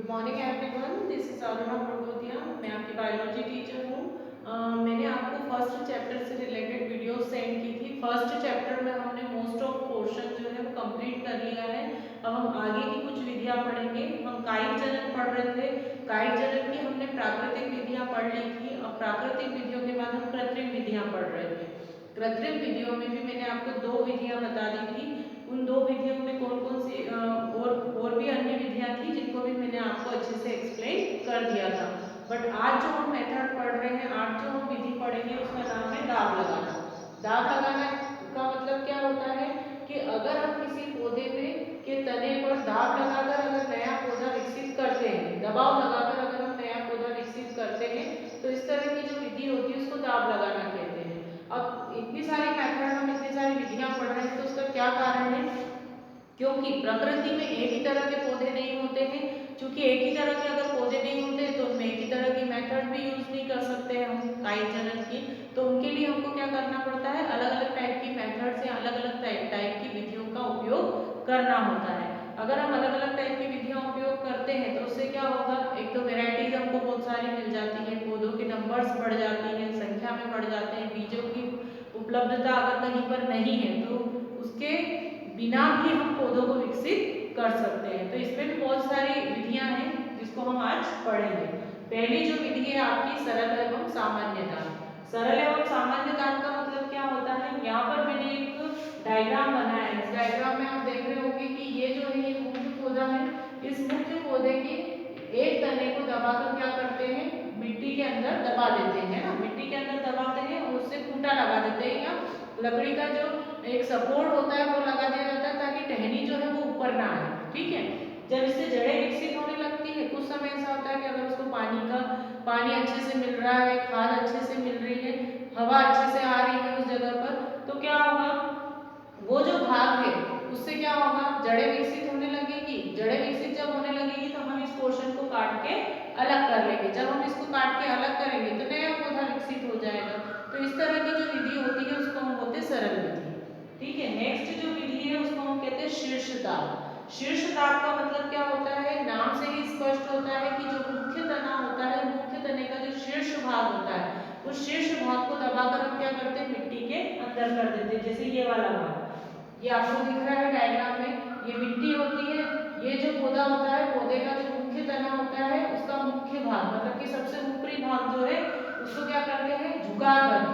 Morning everyone, this is Aruna Pragodiya. मैं आपकी biology teacher हूँ। मैंने आपको फर्स्ट चैप्टर से रिलेटेड वीडियो सेंड की थी। फर्स्ट चैप्टर में हमने मोस्ट ऑफ पोर्शन जो है वो कंप्लीट कर लिया है। अब हम आगे की कुछ विधियां पढ़ेंगे। हम कायिक जनन पढ़ रहे थे। कायिक जनन की हमने प्राकृतिक विधियां पढ़ ली थी। अब प्राकृतिक विधियों के बाद हम कृत्रिम विधियां पढ़ रहे थे। कृत्रिम विधियों में भी मैंने आपको दो विधियां बता दी थी। उन दो विधियों में कौन कौन सी और भी अन्य विधियां थी जिनको भी मैंने आपको अच्छे से एक्सप्लेन कर दिया था। बट आज जो हम मेथड पढ़ रहे हैं, आज जो हम विधि पढ़ेंगे उसका नाम है दाब लगाना। दाब लगाना का मतलब क्या होता है कि अगर हम किसी पौधे में के तने पर दाब लगाकर अगर नया पौधा विकसित करते हैं, दबाव लगाकर अगर हम नया पौधा विकसित करते हैं, तो इस तरह की जो विधि होती है उसको दाब लगाना कहते हैं। अब इतनी सारी मेथड, हम इतनी सारी विधियां पढ़ रहे हैं, तो उसका क्या कारण है? क्योंकि प्रकृति में एक ही तरह के पौधे नहीं होते हैं। क्योंकि एक ही तरह के अगर पौधे नहीं होते तो उनमें एक ही तरह की मेथड भी यूज नहीं कर सकते हैं हम कायिक जनन की। तो उनके लिए हमको क्या करना पड़ता है? अलग अलग टाइप की मेथड से अलग अलग टाइप की विधियों का उपयोग करना होता है। अगर हम अलग अलग टाइप की विधियां उपयोग करते हैं तो उससे क्या होगा? एक तो वेराइटीज हमको बहुत सारी मिल जाती है, पौधों की नंबर्स बढ़ जाती है, संख्या में बढ़ जाते हैं। बीजों की उपलब्धता अगर कहीं पर नहीं है तो उसके बिना भी हम पौधों को विकसित कर सकते हैं। तो इसमें भी बहुत सारी विधियां हैं जिसको हम आज पढ़ेंगे। पहली जो विधि है आपकी सरल एवं सामान्य दाब। सरल एवं सामान्य दाब का मतलब क्या होता है? यहाँ पर मैंने एक डायग्राम बनाया है। इस डायग्राम में आप देख रहे होंगे कि ये जो है ये मुख्य पौधा है। इस मुख्य पौधे के एक तने को दबाकर क्या करते हैं? मिट्टी के अंदर दबा देते हैं ना, मिट्टी के अंदर दबाते हैं और उससे खूंटा लगा देते हैं, या लकड़ी का जो एक सपोर्ट होता है वो लगा दिया जाता है ताकि टहनी जो है वो ऊपर ना आए। ठीक है। जब इससे जड़ें विकसित होने लगती है, कुछ समय ऐसा होता है कि अगर उसको पानी अच्छे से मिल रहा है, खाद अच्छे से मिल रही है, हवा अच्छे से आ रही है उस जगह पर, तो क्या होगा? वो जो भाग है उससे क्या होगा? जड़ें विकसित होने लगेगी। जड़ें विकसित जब होने लगेगी तो हम इस पोर्शन को काट के अलग कर लेंगे। जब हम इसको काट के अलग करेंगे तो नया पौधा विकसित हो जाएगा। तो इस तरह की जो विधि होती है उसको हम बोलते हैं सरल विधि। ठीक है। नेक्स्ट जो विधि है उसको हम कहते हैं शीर्ष दाब। शीर्ष दाब का मतलब क्या होता है? नाम से ही स्पष्ट होता है कि जो मुख्य तना होता है, मुख्य तने का जो शीर्ष भाग होता है, उस शीर्ष भाग को दबाकर हम क्या करते हैं? मिट्टी के अंदर कर देते हैं। जैसे ये वाला भाग, ये आपको दिख रहा है डायग्राम में, ये मिट्टी होती है। ये जो पौधा होता है, पौधे का जो मुख्य तना होता है उसका मुख्य भाग मतलब कि सबसे ऊपरी भाग जो है उसको क्या करते हैं? झुकाकर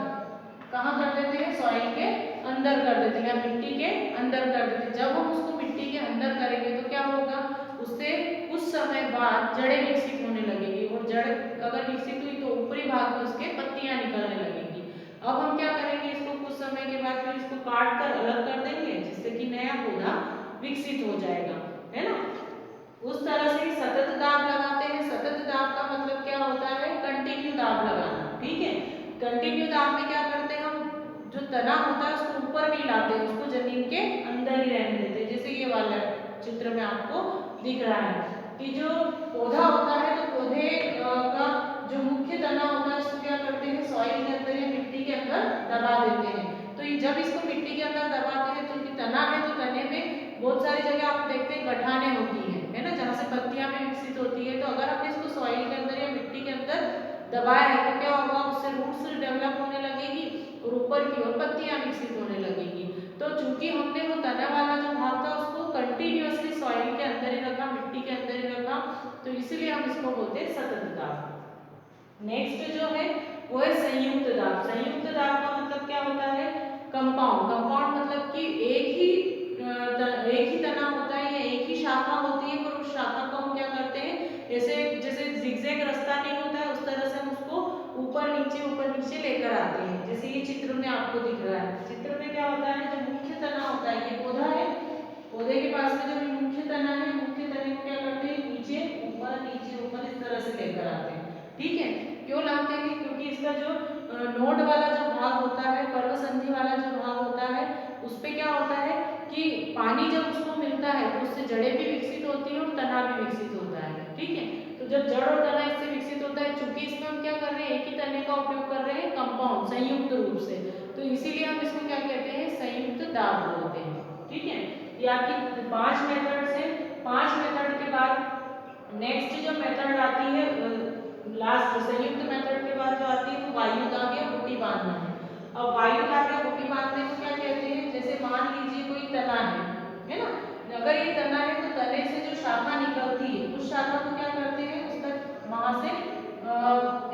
कहाँ कर देते हैं? सॉइल के अंदर कर देते हैं या मिट्टी के अंदर कर देते हैं। जब हम उसको मिट्टी के अंदर करेंगे तो क्या होगा? उससे कुछ समय बाद जड़ें विकसित होने लगेगी, और जड़ अगर विकसित हुई तो ऊपरी भाग में उसके पत्तियां निकलने लगेंगी। अब हम क्या करेंगे? इसको कुछ समय के बाद फिर इसको काट कर अलग कर देंगे, जिससे कि नया पौधा विकसित हो जाएगा, है ना। उस तरह से सतत दाब लगाते हैं। सतत दाब का मतलब क्या होता है? कंटिन्यू दाब लगाना। ठीक है। कंटिन्यू दाब में क्या करते हैं? हम जो तना होता है उसको ऊपर नहीं लाते, उसको जमीन के अंदर ही रहने देते हैं। जैसे ये वाला चित्र में आपको दिख रहा है कि जो पौधा होता है तो पौधे का जो मुख्य तना होता है उसको क्या करते हैं? सॉइल के अंदर या मिट्टी के अंदर दबा देते हैं। तो ये जब इसको मिट्टी के अंदर दबाते हैं तो तना है, तो तने में बहुत सारी जगह आप देखते हैं गठाने होती है ना, जहाँ से पत्तियां भी विकसित होती है। तो अगर हमने इसको सॉइल के अंदर या मिट्टी के अंदर दबाया है तो क्या होगा? उससे रूट्स डेवलप होने लगेगी और ऊपर की ओर पत्तियां विकसित होने लगेगी। तो चूंकि हमने वो तना वाला जो भाग था उसको कंटिन्यूअसली सॉइल के अंदर ही रखा, मिट्टी के अंदर ही रखा, तो इसीलिए हम इसको बोलते हैं सतत दाब। नेक्स्ट जो है वो है संयुक्त दाब। संयुक्त दाब का मतलब क्या होता है? कंपाउंड। कंपाउंड मतलब कि एक ही तना होता है या एक ही शाखा होती है, पर उस शाखा को हम क्या करते हैं? ऐसे जैसे जिगजैग रास्ता नहीं होता है उस तरह से हम उसको ऊपर नीचे लेकर आते हैं। जैसे ये चित्र में आपको दिख रहा है, चित्र में क्या होता है? जो मुख्य तना होता है, ये पौधा है, पौधे के पास में जो मुख्य तना है, मुख्य तने को क्या करते हैं? नीचे ऊपर इस तरह से लेकर आते हैं। ठीक है। क्यों लाते हैं? क्योंकि इसका जो नोड वाला जो भाग होता है, पर्व संधि वाला जो भाग होता है, उस पे क्या होता है कि पानी जब उसको मिलता है तो उससे जड़ें भी विकसित होती है और तना भी विकसित होता है। ठीक है। तो जब जड़ और तना इससे विकसित होता है, चूंकि इसमें हम क्या कर रहे हैं? एक ही तने का उपयोग कर रहे हैं, कंपाउंड, संयुक्त रूप से, तो इसीलिए हम इसको क्या कहते हैं? संयुक्त दाब बोलते हैं। ठीक है। ये आपकी 5 मेथड्स है। 5 मेथड के बाद नेक्स्ट जो मेथड आती है लास्ट संयुक्त मेथड के बाद जो आती है वो वायु दाब या गुटी बांधना है। अब वायु दाब या गुटी बांधने को क्या कहते हैं, जैसे मान लीजिए कोई तना है ना, अगर ये तना है तो तने से जो शाखा निकलती है उस शाखा को क्या करते हैं, उसका वहां से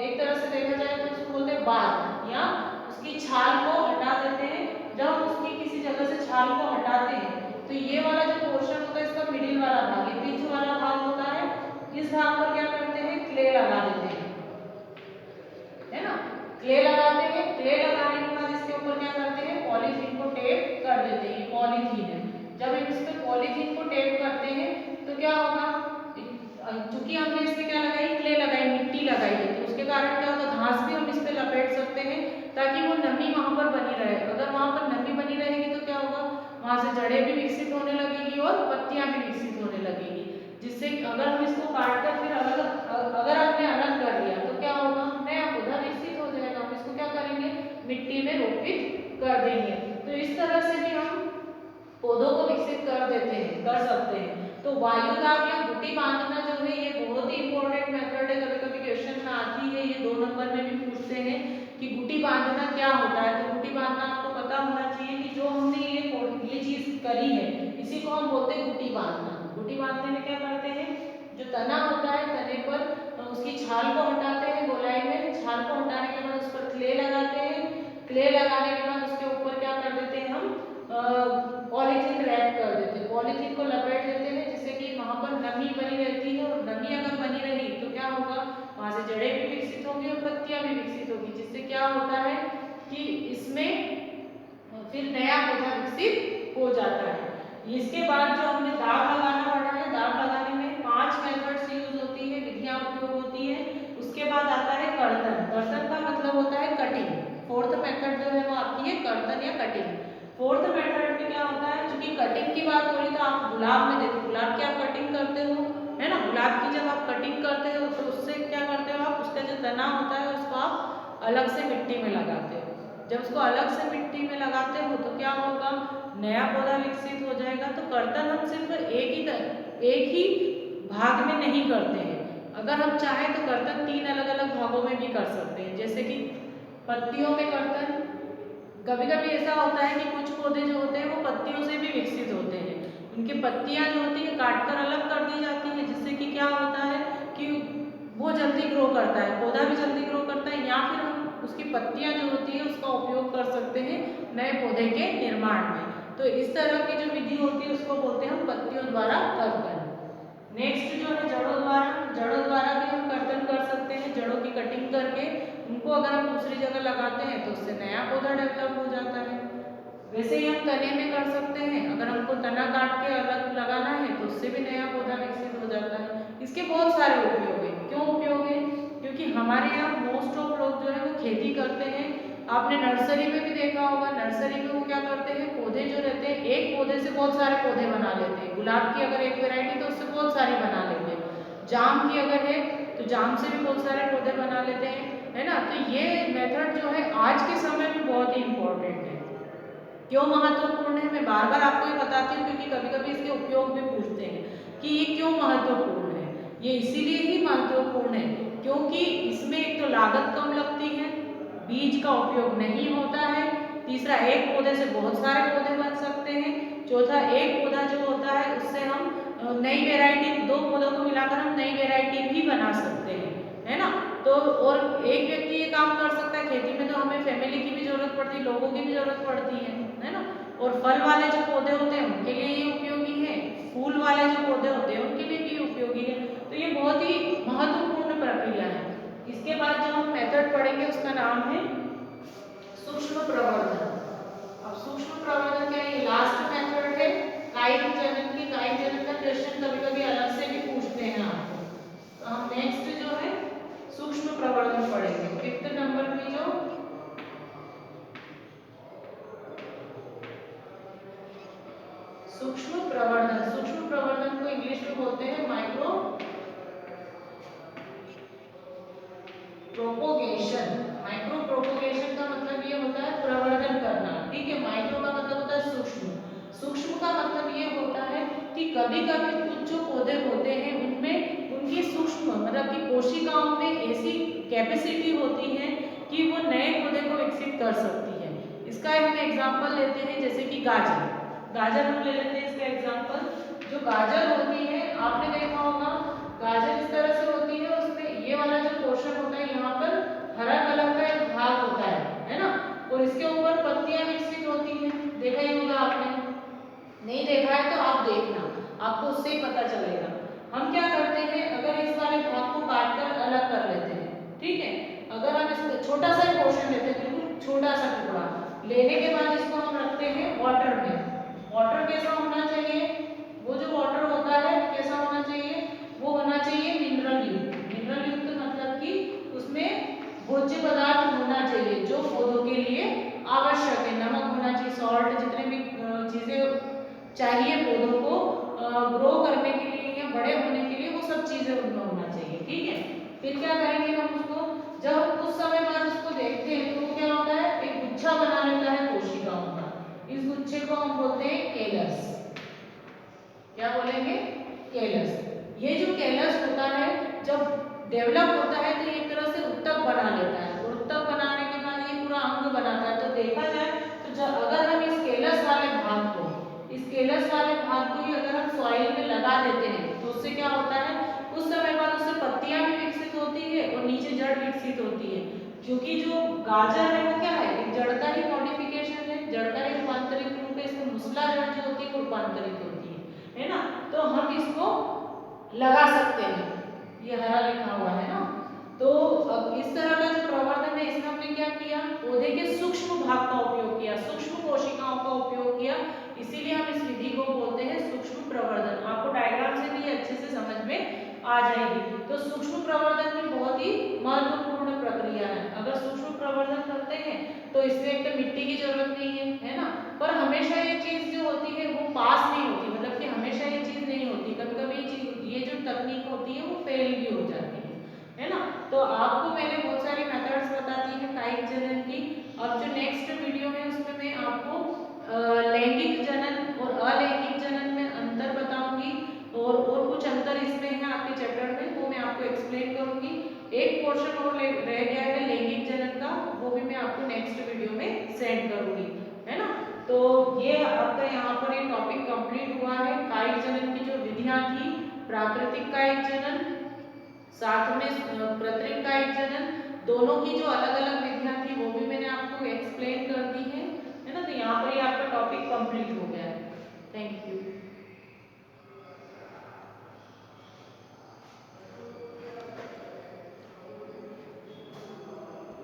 एक तरह से देखा जाए तो उसको बोलते हैं बाल, या उसकी छाल को हटा देते हैं। जब हम उसकी किसी जगह से छाल को हटाते हैं तो ये वाला जो पोर्शन होता है इसका मिडिल वाला भाग, ये बीच वाला भाग होता है, इस भाग पर क्या करते हैं, क्ले लगा देते हैं, है ना। क्ले लगाते हैं, क्ले लगाने के बाद इसके ऊपर क्या करते हैं, पॉलीथीन को टेप कर देते हैं। ये पॉलीथीन है, जब हम इस पे पॉलीथीन को टेप करते हैं तो क्या होगा, चूंकि हमने इस पे क्या लगाई, क्ले लगाई, मिट्टी लगाई है, तो उसके कारण क्या होगा, घास भी हम इस पे लपेट सकते हैं ताकि वो नमी वहां पर बनी रहे। अगर वहां पर नमी बनी रहेगी तो क्या होगा, वहां से जड़ें भी विकसित होने लगेगी और पत्तियां भी विकसित होने लगेगी, जिससे अगर हम इसको काट कर फिर अगर हमने अलग कर दिया तो क्या होगा, नया पौधा विकसित हो जाएगा। हम इसको क्या करेंगे, मिट्टी में रोपित कर देंगे। तो इस तरह से भी हम पौधों को विकसित कर देते हैं, कर सकते हैं। तो वायु दाब या गुटी बांधना जो है ये बहुत ही इंपॉर्टेंट मेथड है, कभी कभी क्वेश्चन में आती है, ये 2 नंबर में भी पूछते हैं कि गुटी बांधना क्या होता है। तो गुटी बांधना आपको पता होना चाहिए कि जो हमने ये चीज करी है इसी को हम बोलते हैं गुटी बांधना। गुटी बांधने में क्या करते हैं, जो तना होता है तने पर उसकी छाल को हटाते हैं, गोलाई में छाल को हटाने के बाद उस पर क्ले लगाते हैं, क्ले लगाने के बाद उसके ऊपर क्या कर देते हैं हम, पॉलीथीन रैप कर देते हैं, पॉलीथीन को लपेट देते हैं, जिससे कि वहां पर नमी बनी रहती है, और नमी अगर बनी रही तो क्या होगा, वहां से जड़ें भी विकसित होंगी और पत्तियां भी विकसित होगी, जिससे क्या होता है कि इसमें फिर नया पौधा विकसित हो जाता है। इसके बाद जो हमने दाब लगाना पड़ा है, दाब लगाने में 5 मेथड्स यूज होती है, विधियां उपयोग होती है। उसके बाद आता है कर्तन। कर्तन का मतलब होता है कटिंग। फोर्थ मेथड जो है वो आपकी है कर्तन या कटिंग। फोर्थ मेथड में क्या होता है, क्योंकि कटिंग की बात हो रही तो आप गुलाब में देखो, गुलाब की आप कटिंग करते हो, है ना, गुलाब की जब आप कटिंग करते हो तो उससे क्या करते हो आप, उसका जो तना होता है उसको आप अलग से मिट्टी में लगाते हो। जब उसको अलग से मिट्टी में लगाते हो तो क्या होगा, नया पौधा विकसित हो जाएगा। तो कर्तन हम सिर्फ एक ही भाग में नहीं करते हैं, अगर हम चाहें तो कर्तन 3 अलग अलग भागों में भी कर सकते हैं। जैसे कि पत्तियों में कर्तन, कभी कभी ऐसा होता है कि कुछ पौधे जो होते हैं वो पत्तियों से भी विकसित होते हैं, उनकी पत्तियां जो होती है काट कर अलग कर दी जाती है, जिससे कि क्या होता है कि वो जल्दी ग्रो करता है, पौधा भी जल्दी ग्रो करता है, या फिर हम उसकी पत्तियां जो होती है उसका उपयोग कर सकते हैं नए पौधे के निर्माण में। तो इस तरह की जो विधि होती है उसको बोलते हैं हम पत्तियों द्वारा कर्तन। नेक्स्ट जो है जड़ों द्वारा, जड़ों द्वारा भी हम कर्तन कर सकते हैं, जड़ों की कटिंग करके उनको अगर हम दूसरी जगह लगाते हैं तो उससे नया पौधा डेवलप हो जाता है। वैसे ही हम तने में कर सकते हैं, अगर हमको तना काट के अलग लगाना है तो उससे भी नया पौधा विकसित हो जाता है। इसके बहुत सारे उपयोग हैं। क्यों उपयोग है, क्योंकि हमारे यहाँ मोस्ट ऑफ लोग जो है वो खेती करते हैं। आपने नर्सरी में भी देखा होगा, नर्सरी में वो क्या करते हैं, पौधे जो रहते हैं एक पौधे से बहुत सारे पौधे बना लेते हैं। गुलाब की अगर एक वैरायटी तो उससे बहुत सारी बना लेते हैं, जाम की अगर है तो जाम से भी बहुत सारे पौधे बना लेते हैं, है ना। तो ये मेथड जो है आज के समय में बहुत ही इंपॉर्टेंट है। क्यों महत्वपूर्ण है, मैं बार बार आपको ये बताती हूँ क्योंकि कभी कभी इसके उपयोग भी पूछते हैं कि ये क्यों महत्वपूर्ण है। ये इसीलिए ही महत्वपूर्ण है क्योंकि इसमें एक तो लागत कम लगती है, बीज का उपयोग नहीं होता है, तीसरा एक पौधे से बहुत सारे पौधे बन सकते हैं, चौथा एक पौधा जो होता है उससे हम नई वेराइटी, 2 पौधों को मिलाकर हम नई वेराइटी भी बना सकते हैं, है ना। तो और एक व्यक्ति ये काम कर सकता है, खेती में तो हमें फैमिली की भी जरूरत पड़ती है, लोगों की भी जरूरत पड़ती है ना। और फल वाले जो पौधे होते हैं उनके लिए ये उपयोगी है, फूल वाले जो पौधे होते हैं उनके लिए भी उपयोगी है। तो ये बहुत ही महत्वपूर्ण प्रक्रिया है। इसके बाद जो हम मेथड पढ़ेंगे उसका नाम है सूक्ष्म प्रवर्धन। अब सूक्ष्म प्रवर्धन क्या है, ये लास्ट मेथड है कायिक जनन की। कायिक जनन का क्वेश्चन कभी कभी अलग से भी पूछते हैं आपको। तो हम नेक्स्ट जो है सूक्ष्म प्रवर्धन पढ़ेंगे, 5th नंबर की जो सूक्ष्म प्रवर्धन, सूक्ष्म प्रवर्धन को इंग्लिश में बोलते हैं माइक्रो प्रोपोगेशन। माइक्रो प्रोपोगेशन का मतलब ये होता है प्रवर्धन करना, ठीक है। माइक्रो का मतलब होता है सूक्ष्म, सूक्ष्म का मतलब ये होता है कि कभी कभी कुछ जो पौधे होते हैं उनमें उनकी मतलब कि कोशिकाओं में ऐसी कैपेसिटी होती है कि वो नए पौधे को विकसित कर सकती है। इसका हम एग्जांपल लेते हैं, जैसे कि गाजर। गाजर हम ले लेते हैं इसका एग्जांपल। जो गाजर होती है, आपने देखा होगा गाजर इस तरह से होती है, उसमें ये वाला जो पोर्शन होता है यहाँ पर हरा कलर का एक भाग होता है ना, और इसके ऊपर पत्तियां विकसित होती हैं। देखा ही होगा आपने, नहीं देखा है तो आप देखना, आपको उससे ही पता चलेगा। हम क्या करते हैं, अगर इस वाले भाग को काट कर अलग कर लेते हैं, ठीक है। अगर हम इस छोटा सा पोर्शन लेते हैं, बिल्कुल छोटा सा टुकड़ा लेने के बाद इसको हम रखते हैं वाटर में। वाटर कैसा होना चाहिए, वो जो वाटर होता है कैसा होना चाहिए, वो होना चाहिए मिनरल युक्त। मिनरल युक्त मतलब कि उसमें भोज्य पदार्थ होना चाहिए जो पौधों के लिए आवश्यक है। नमक होना चाहिए, सॉल्ट, जितने भी चीजें चाहिए पौधों को ग्रो करने के लिए या बड़े होने के लिए, वो सब चीजें उनमें होना चाहिए, ठीक है। फिर क्या करेंगे हम उसको, जब कुछ समय बाद उसको देखते हैं तो क्या होता है, एक गुच्छा बना लेता है कोशिकाओं का। इस गुच्छे को हम बोलते हैं केलस। क्या बोलेंगे, केलस। ये जो केलस होता है जब डेवलप होता है तो एक तरह से उत्तक बना लेता है, और उत्तक बनाने के बाद ये पूरा अंग बनाता है। तो देखा जाए तो जब अगर हम इस केलस वाले भाग को, इस केलस वाले भाग को ही अगर हम सॉइल में लगा देते हैं तो उससे क्या होता है, कुछ समय बाद उससे पत्तियां भी विकसित होती है और नीचे जड़ विकसित होती है। क्योंकि जो गाजर है वो क्या है, एक जड़ का ही मॉडिफिकेशन है, जड़ का ही रूपांतरित रूप है। इसमें मुसला जड़ जो होती है वो रूपांतरित होती है ना। तो हम इसको लगा सकते हैं, ये हरा लिखा हुआ है ना। तो अब इस तरह का जो प्रवर्धन है, इसमें हमने क्या किया, पौधे के सूक्ष्म भाग का उपयोग किया, सूक्ष्म कोशिकाओं का उपयोग किया, इसीलिए हम इस विधि को बोलते हैं सूक्ष्म प्रवर्धन। आपको डायग्राम से भी अच्छे से समझ में आ जाएगी। तो सूक्ष्म प्रवर्धन में बहुत ही महत्वपूर्ण प्रक्रिया है। अगर सूक्ष्म प्रवर्धन करते हैं तो इसमें एक तो मिट्टी की जरूरत नहीं है ना, पर हमेशा ये चीज जो होती है वो पास नहीं होती, मतलब कि हमेशा ये चीज नहीं होती, कभी कभी ये जो तकनीक होती है वो फेल भी हो जाती है ना। तो आपको मैंने बहुत सारी मेथड्स बता दी है कायिक जनन की। अब जो नेक्स्ट वीडियो है उसमें मैं आपको लैंगिक जनन और अलैंगिक जनन में अंतर बताऊंगी, और कुछ अंतर इसमें है आपके चैप्टर में, वो मैं आपको एक्सप्लेन करूंगी। एक पोर्शन और रह गया है लैंगिक जनन का, वो भी मैं आपको नेक्स्ट वीडियो में सेंड करूंगी, है ना। तो ये आपका यहाँ पर ये टॉपिक कंप्लीट हुआ है। कायिक जनन की जो विधियां थी, प्राकृतिक कायिक जनन, साथ में कृत्रिम कायिक जनन, दोनों की जो अलग अलग विधियां थी वो भी मैंने आपको एक्सप्लेन कर दी है ना। तो यहाँ पर ये आपका टॉपिक कंप्लीट हो गया है। Thank you.